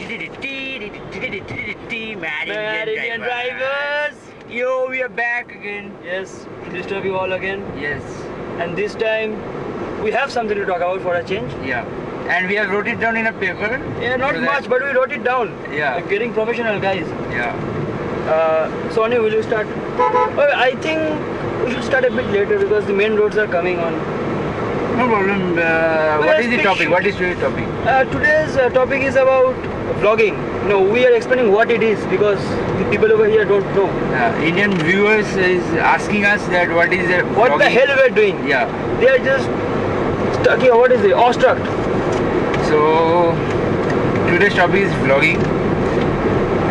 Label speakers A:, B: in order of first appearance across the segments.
A: Mad Indian drivers!
B: Yo, we are back again.
A: Yes, to disturb you all again.
B: Yes.
A: And this time, we have something to talk about for a change.
B: Yeah. And we have wrote it down in a paper.
A: Yeah, not
B: so
A: much, but we wrote it down.
B: Yeah.
A: Like getting professional, guys.
B: Yeah.
A: Sony, will you start? Oh, I think we should start a bit later because the main roads are coming on.
B: No problem. What is the topic? What is today's topic?
A: Today's topic is about vlogging. No, we are explaining what it is because the people over here don't know.
B: Indian viewers is asking us that what is the
A: What
B: vlogging?
A: the hell we're doing?
B: Yeah.
A: They are just stuck here. What is it? Awestruck.
B: So today's topic is vlogging.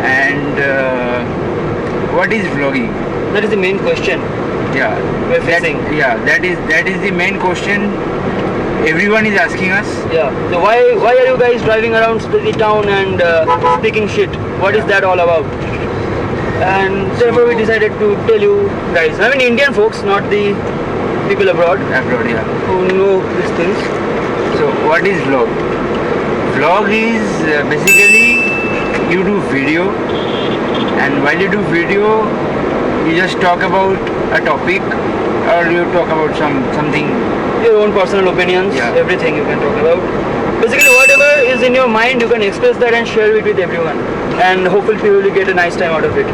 B: And what is vlogging?
A: That is the main question.
B: Yeah.
A: We're facing.
B: That is the main question everyone is asking us.
A: Yeah. So why are you guys driving around the town and speaking shit? What is that all about? And therefore we decided to tell you guys. I mean Indian folks, not the people abroad
B: Abroad, yeah.
A: who know these things.
B: So what is vlog? Vlog is basically you do video, and while you do video, you just talk about a topic, or you talk about something.
A: Your own personal opinions,
B: Yeah.
A: everything you can talk about. Basically whatever is in your mind, you can express that and share it with everyone. And hopefully people will get a nice time out of it.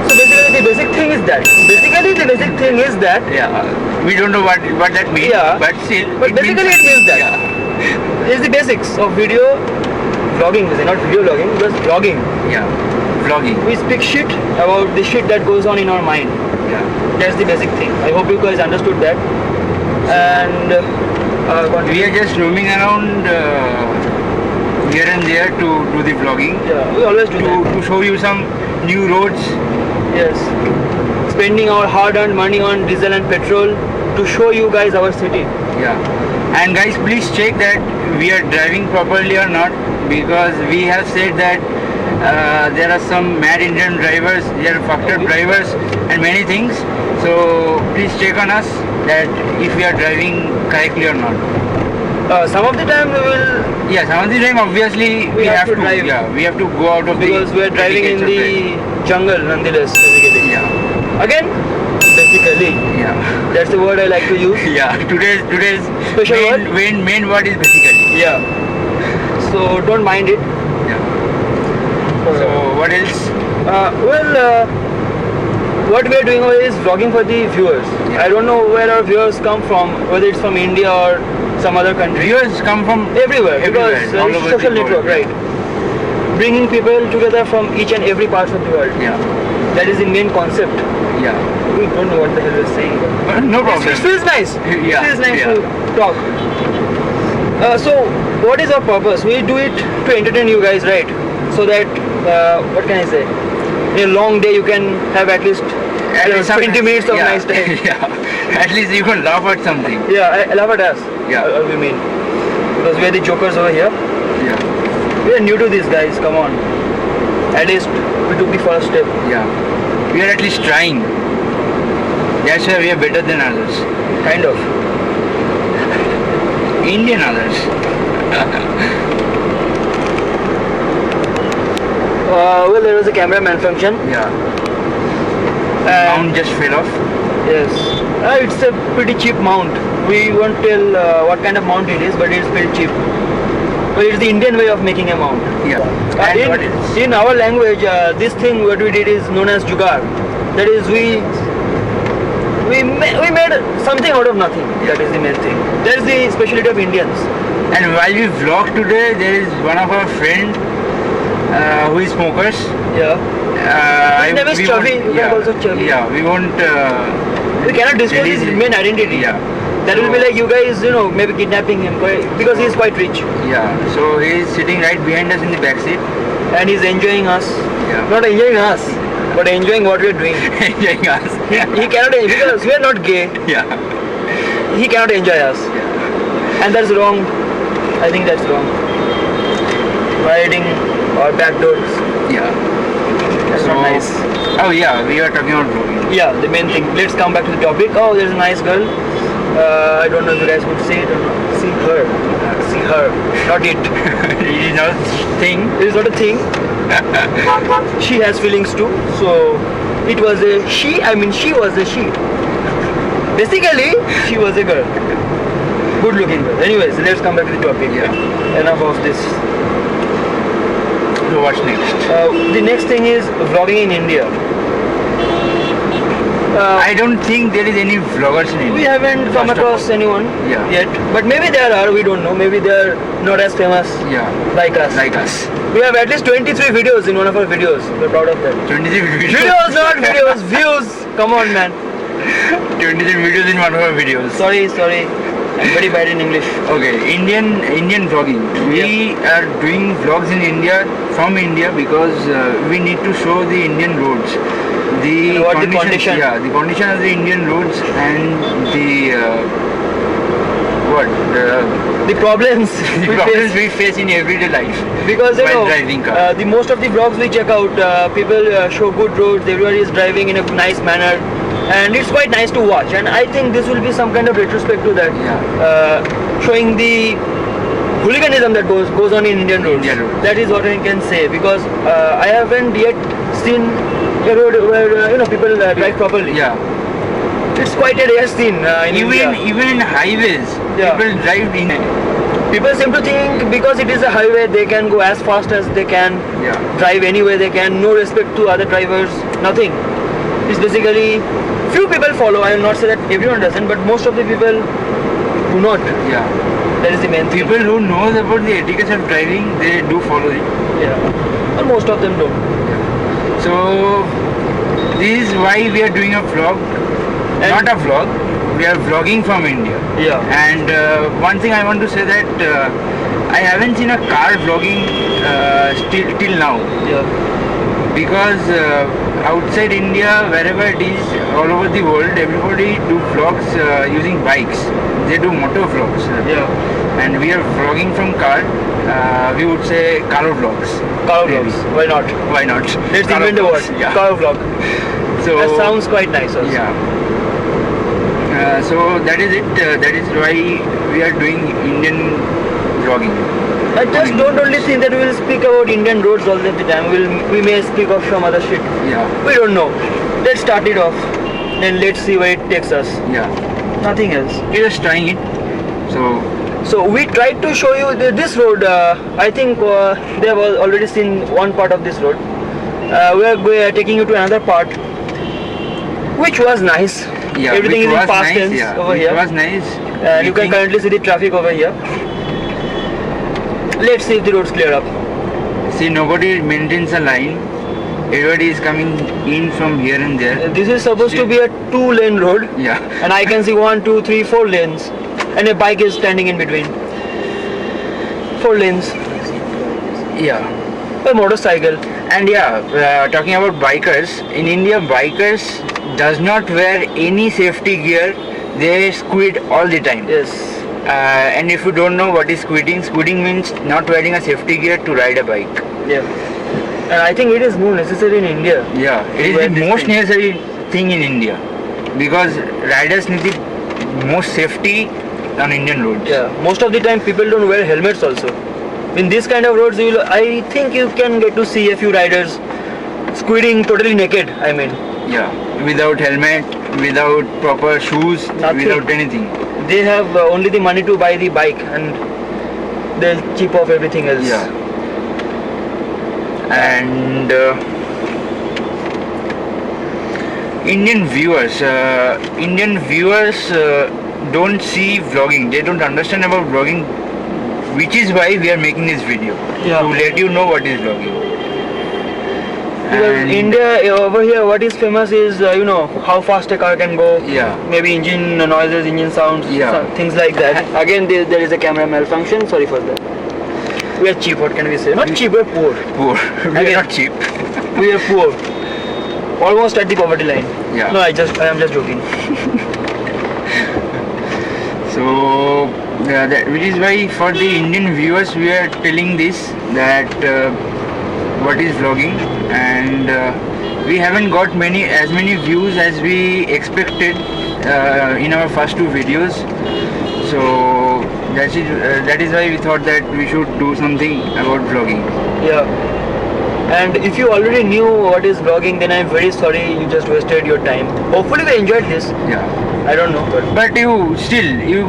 A: So basically the basic thing is that.
B: Yeah, we don't know what that means,
A: Yeah.
B: but still.
A: But basically it means that.
B: Yeah.
A: It's the basics of video vlogging, not video vlogging, just vlogging.
B: Yeah. Vlogging.
A: We speak shit about the shit that goes on in our mind.
B: Yeah.
A: That's the basic thing. I hope you guys understood that. And
B: We are just roaming around here and there to do the vlogging.
A: yeah, we always do that.
B: To show you some new roads.
A: Yes. Spending our hard-earned money on diesel and petrol to show you guys our city.
B: Yeah. And guys, please check that we are driving properly or not, because we have said that there are some mad Indian drivers, there are fucked up drivers and many things. So please check on us that if we are driving correctly or not.
A: Some of the time we will,
B: Yeah, some of the time obviously we have to
A: drive.
B: Yeah, we have to go out of
A: because we are driving in the jungle nonetheless, basically.
B: Yeah.
A: Again, basically.
B: Yeah.
A: That's the word I like to use.
B: Yeah. Today's
A: Special
B: main word is basically.
A: Yeah. So don't mind it.
B: Yeah. So what else?
A: What we are doing over is vlogging for the viewers.
B: Yeah.
A: I don't know where our viewers come from, whether it's from India or some other country.
B: Viewers come from
A: Everywhere, because
B: all
A: it's
B: over
A: social
B: the world.
A: network, right? Bringing people together from each and every part of the world.
B: Yeah.
A: That is the main concept.
B: Yeah.
A: We don't know what the hell we're saying.
B: No problem.
A: It feels nice.
B: Yeah,
A: It feels nice
B: yeah.
A: to talk. So, what is our purpose? We do it to entertain you guys, right? So that, what can I say? In a long day, you can have at least 20 minutes of
B: yeah.
A: nice time.
B: Yeah. At least you can laugh at something.
A: Yeah, I love it as.
B: Yeah.
A: We mean. Because we are the jokers over here.
B: Yeah.
A: We are new to this, guys. Come on. At least we took the first step.
B: Yeah. We are at least trying. That's why we are better than others.
A: Kind of.
B: Indian others.
A: Well, there was a camera malfunction.
B: Yeah.
A: And
B: Mount just fell off.
A: yes. It's a pretty cheap mount. We won't tell what kind of mount it is, but it's pretty cheap. But it's the Indian way of making a mount.
B: Yeah. And what else?
A: In our language, this thing what we did is known as jugaad. That is, we made something out of nothing. That is the main thing. That is the specialty of Indians.
B: And while we vlog today, there is one of our friend who is smokers.
A: Yeah. His name is
B: we
A: Chavi.
B: won't-
A: You can
B: Yeah.
A: call him Chavi.
B: Yeah. We won't.
A: We cannot disclose
B: release
A: his
B: it.
A: main identity.
B: Yeah.
A: That will be like you guys, maybe kidnapping him because he is quite rich
B: Yeah. So he is sitting right behind us in the back seat.
A: and he's enjoying us.
B: Yeah.
A: Not enjoying us, but enjoying what we're doing.
B: Enjoying us.
A: He cannot, because we're not gay.
B: Yeah.
A: He cannot enjoy us, and that's wrong. I think that's wrong. Riding our back doors.
B: Yeah.
A: That's not nice.
B: Oh yeah, we are talking about vlogging.
A: Yeah, the main thing. Let's come back to the topic. Oh, there's a nice girl. I don't know if you guys would see it or not. See her. See her. Not it.
B: It is not thing.
A: It is not a thing. She has feelings too. So it was a she. I mean, she was a she. Basically, she was a girl. Good looking girl. Anyways, let's come back to the topic.
B: Yeah.
A: Enough of this.
B: So what's next?
A: The next thing is vlogging in India.
B: I don't think there is any vloggers in India.
A: We haven't come
B: First of
A: across
B: all.
A: anyone
B: Yeah.
A: yet, but maybe there are. We don't know. Maybe they are not as famous
B: Yeah.
A: like us.
B: Like us.
A: We have at least 23 videos in one of our videos. We're proud of that.
B: 23 videos.
A: Videos, not videos. Views. Come on, man.
B: 23 videos in one of our videos.
A: Sorry. I'm very bad in English.
B: Okay, Indian vlogging. We are doing vlogs in India from India because we need to show the Indian roads,
A: And what the condition?
B: Yeah, the condition of the Indian roads and the
A: The problems
B: the
A: we
B: problems
A: face.
B: we face in everyday life.
A: Because you
B: while
A: know,
B: driving car.
A: the most of the vlogs we check out, people show good roads. Everybody is driving in a nice manner, and it's quite nice to watch. And I think this will be some kind of retrospect to that, showing the hooliganism that goes on in Indian roads.
B: Indian roads.
A: That is what I can say, because I haven't yet seen a road where people drive properly.
B: Yeah.
A: It's quite a rare scene in India.
B: Even in highways,
A: Yeah.
B: people drive in.
A: People seem to think because it is a highway, they can go as fast as they can,
B: Yeah.
A: drive anywhere they can, no respect to other drivers, nothing. It's basically, few people follow. I will not say that everyone doesn't, but most of the people do not.
B: Yeah.
A: That is the main thing.
B: People who knows about the etiquette of driving, they do follow it.
A: Yeah. But most of them don't.
B: So this is why we are doing a vlog,
A: And-
B: not a vlog. We are vlogging from India.
A: Yeah.
B: And one thing I want to say that I haven't seen a car vlogging till now,
A: Yeah.
B: because outside India, wherever it is, all over the world, everybody do vlogs using bikes. They do motor vlogs.
A: Yeah.
B: And we are vlogging from car. We would say car vlogs.
A: Car
B: Maybe.
A: vlogs. Why not?
B: Why not?
A: Let's
B: Car
A: invent a
B: vlogs,
A: word.
B: Yeah.
A: Car vlog.
B: So
A: That sounds quite nice also.
B: yeah. So that is it. That is why we are doing Indian vlogging.
A: I just don't only think that we will speak about Indian roads all the time. We may speak of some other shit.
B: Yeah.
A: We don't know. Let's start it off. Then let's see where it takes us.
B: Yeah.
A: Nothing else.
B: We're just trying it. So
A: We tried to show you this road. I think they have already seen one part of this road. We are taking you to another part, which was nice.
B: yeah.
A: Everything
B: which
A: is in
B: was
A: past
B: nice,
A: tense
B: yeah.
A: over
B: which
A: here.
B: was nice.
A: And you
B: We
A: can
B: think-
A: currently see the traffic over here. Let's see if the roads clear up.
B: see nobody maintains a line. Everybody is coming in from here and there.
A: This is supposed to be a 2-lane road,
B: Yeah.
A: and I can see 1, 2, 3, 4 lanes, and a bike is standing in between. 4 lanes.
B: Yeah.
A: A motorcycle.
B: And yeah, talking about bikers, in India bikers does not wear any safety gear. They squid all the time.
A: Yes.
B: And if you don't know what is squidding, squidding means not wearing a safety gear to ride a bike.
A: Yeah. And I think it is more necessary in India.
B: Yeah, it is
A: Wear
B: the
A: this
B: most
A: thing.
B: necessary thing in India because riders need the most safety on Indian roads.
A: Yeah. Most of the time people don't wear helmets also. In this kind of roads, I think you can get to see a few riders squidding totally naked. I mean,
B: Yeah, without helmet, without proper shoes,
A: Nothing.
B: without anything.
A: they have only the money to buy the bike, and they'll chip off everything else.
B: Yeah. And Indian viewers don't see vlogging. They don't understand about vlogging, which is why we are making this video,
A: Yeah.
B: to let you know what is vlogging.
A: Because
B: And-
A: India over here, what is famous is how fast a car can go.
B: Yeah.
A: Maybe engine noises, engine sounds,
B: Yeah.
A: things like that. Again, there is a camera malfunction. Sorry for that. We are cheap. What can we say? Not cheap. We're poor.
B: Poor. We are
A: Again.
B: not cheap.
A: We are poor. Almost at the poverty line.
B: Yeah.
A: No, I am just joking.
B: So, which is why for the Indian viewers we are telling this, that what is vlogging, and we haven't got as many views as we expected in our first two videos. So that is why we thought that we should do something about vlogging.
A: Yeah. And if you already knew what is vlogging, then I'm very sorry you just wasted your time. Hopefully they enjoyed this.
B: Yeah.
A: I don't know,
B: But you still,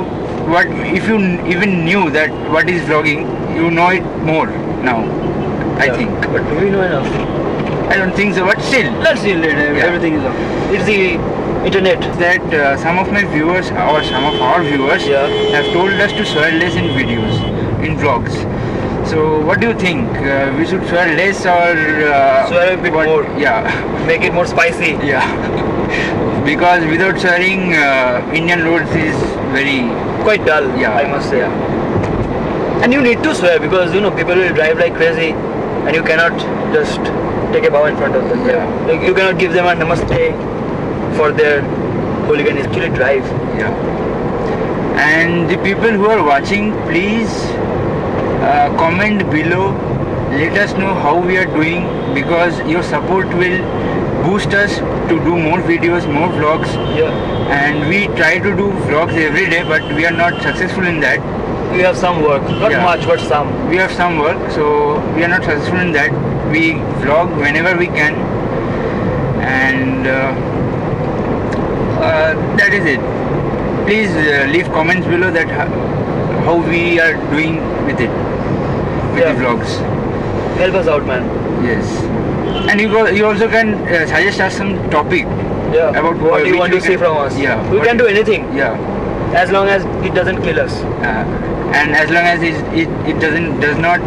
B: what if you even knew that what is vlogging, you know it more now, I
A: yeah.
B: think.
A: But do we know enough?
B: I don't think so, but still.
A: Let's see later.
B: Yeah.
A: Everything is up. It's the internet.
B: That some of my viewers or some of our viewers
A: Yeah.
B: have told us to swear less in videos, in vlogs. So what do you think? We should swear less or
A: Swear a bit more.
B: Yeah,
A: Make it more spicy.
B: yeah. Because without swearing, Indian roads is very
A: Quite dull,
B: Yeah,
A: I must say.
B: yeah.
A: And you need to swear because people will drive like crazy and you cannot just take a bow in front of them.
B: Yeah.
A: Like, you cannot give them a namaste for their hooligan. Actually drive.
B: Yeah. And the people who are watching, please comment below. Let us know how we are doing, because your support will boost us to do more videos, more vlogs.
A: Yeah.
B: And we try to do vlogs every day, but we are not successful in that.
A: We have some work. Not
B: Yeah.
A: much, but some.
B: We have some work, so we are not successful in that. We vlog whenever we can, and that is it. Please leave comments below that how we are doing with it, with
A: Yeah.
B: the vlogs.
A: Help us out, man.
B: Yes. And you also can suggest us some topic
A: Yeah.
B: about
A: what do you
B: which
A: want
B: we
A: to see
B: can-
A: from us?
B: Yeah.
A: We
B: what-
A: can do anything
B: Yeah.
A: as long as it doesn't kill us.
B: And as long as it does not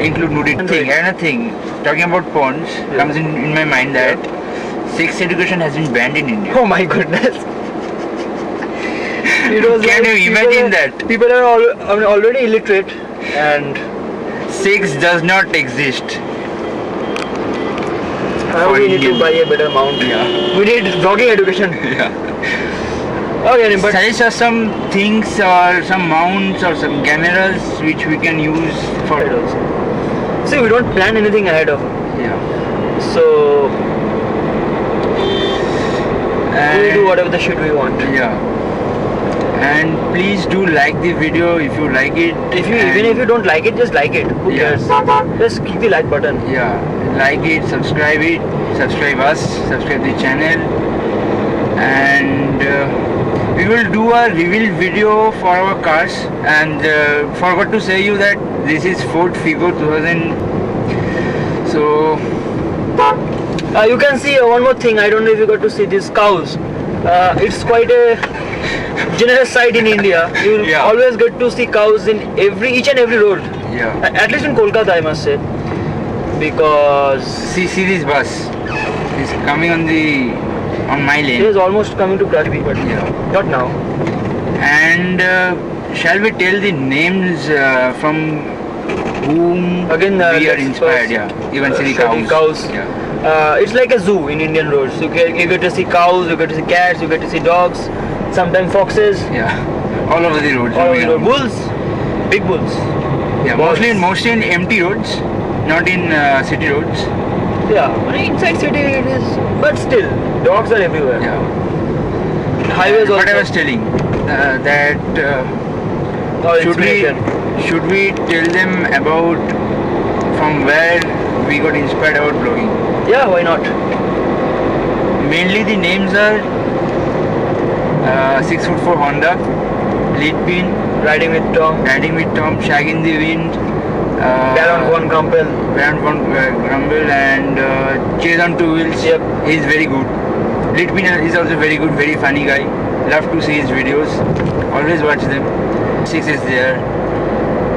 B: include nudity.
A: Right.
B: Another thing, talking about porns,
A: Yeah.
B: comes in my mind that sex education has been banned in India.
A: Oh my goodness. It was
B: Can you
A: people
B: imagine
A: are-
B: that?
A: People are already illiterate and
B: Sex does not exist.
A: now
B: For
A: we need to
B: Indian.
A: buy a better mount.
B: Yeah.
A: We need vlogging education.
B: Yeah.
A: Okay, but
B: Suggest us some things or some mounts or some cameras which we can use for.
A: see, we don't plan anything ahead of.
B: Yeah.
A: So we do
B: And-
A: whatever the shit we want.
B: Yeah. And please do like the video if you like it.
A: Even if you don't like it, just like it. Who
B: Yeah.
A: cares? Just click the like button.
B: Yeah, like it, subscribe us, subscribe the channel, and we will do a reveal video for our cars. And forgot to say you that this is Ford Figo 2000. So
A: You can see one more thing. I don't know if you got to see these cows. It's quite a generous sight in India. You will
B: Yeah.
A: always get to see cows in each and every road.
B: yeah,
A: At least in Kolkata, I must say, because
B: see this bus is coming on my
A: it
B: lane,
A: is almost coming to crash me, but
B: Yeah.
A: not now.
B: and shall we tell the names from whom
A: Again,
B: we are
A: let's
B: inspired?
A: first,
B: Yeah, even see the
A: show the
B: cows.
A: cows.
B: Yeah.
A: It's like a zoo in Indian roads. You get to see cows, you get to see cats, you get to see dogs, sometimes foxes,
B: Yeah, all over the roads.
A: all over the
B: moving
A: road.
B: around.
A: Bulls, big bulls.
B: Yeah,
A: Balls.
B: mostly in empty roads, not in city roads.
A: Yeah, I mean, inside city it is, but still, dogs are everywhere.
B: Yeah.
A: Highways
B: What I
A: also.
B: was telling that
A: Or
B: should
A: inspiration.
B: we tell them about from where we got inspired about blogging?
A: Yeah, why not?
B: Mainly the names are 6'4" Honda, Lead Pin,
A: Riding with Tom,
B: Riding with Tom, Shag in the Wind,
A: Baron von Grumpel.
B: Baron von Grumble, and Chase on Two Wheels.
A: Yep.
B: He's very good. Lead Pin is also very good, very funny guy. Love to see his videos. Always watch them. Six is there.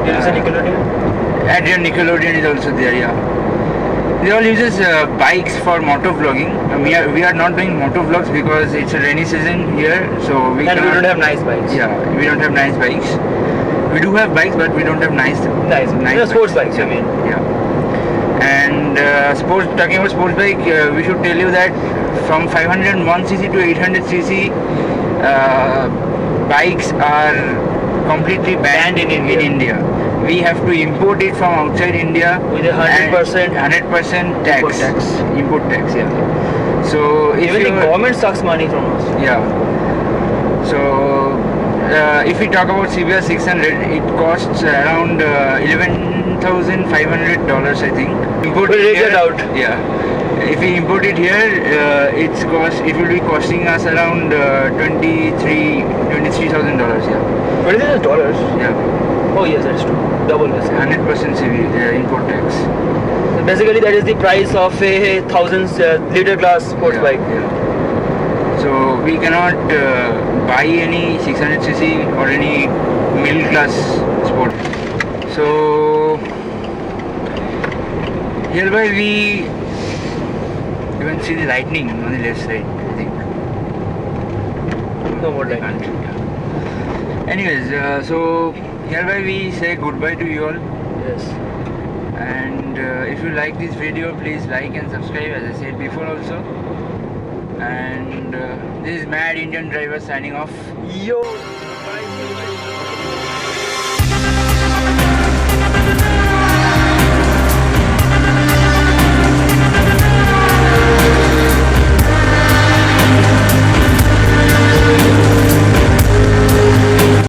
A: Did you say Nickelodeon?
B: Adrian Nickelodeon is also there, yeah. They all uses bikes for moto vlogging. We are not doing moto vlogs because it's a rainy season here, so we
A: And we
B: cannot-
A: don't have nice bikes.
B: Yeah, we don't have nice bikes. We do have bikes, but we don't have nice.
A: Nice sports bikes, you mean?
B: Yeah. And talking about sports bike, we should tell you that from 501cc to 800cc bikes are completely banned
A: Banned in India.
B: We have to import it from outside India
A: With a 100%
B: 100% tax.
A: Import tax.
B: Import tax, yeah. So if
A: Even the
B: you
A: government sucks money from us.
B: yeah. So if we talk about CBR 600, it costs around $11,500, I think. Import
A: We'll
B: it
A: rate
B: here-
A: it out.
B: Yeah. If we import it here, it will be costing us around $23,000. Yeah.
A: What is it? Dollars?
B: Yeah.
A: Oh yes, that's true. Double this.
B: 100% import tax.
A: Basically, that is the price of a 1,000 liter class sports
B: Yeah,
A: bike.
B: yeah. So we cannot buy any 600cc or any middle class sport. So hereby we can see the lightning on the left side, I think.
A: No more
B: I
A: lightning.
B: can't, yeah. Anyways, so hereby we say goodbye to you all.
A: Yes.
B: And if you like this video, please like and subscribe, as I said before also. And this is Mad Indian Driver signing off.
A: Yo.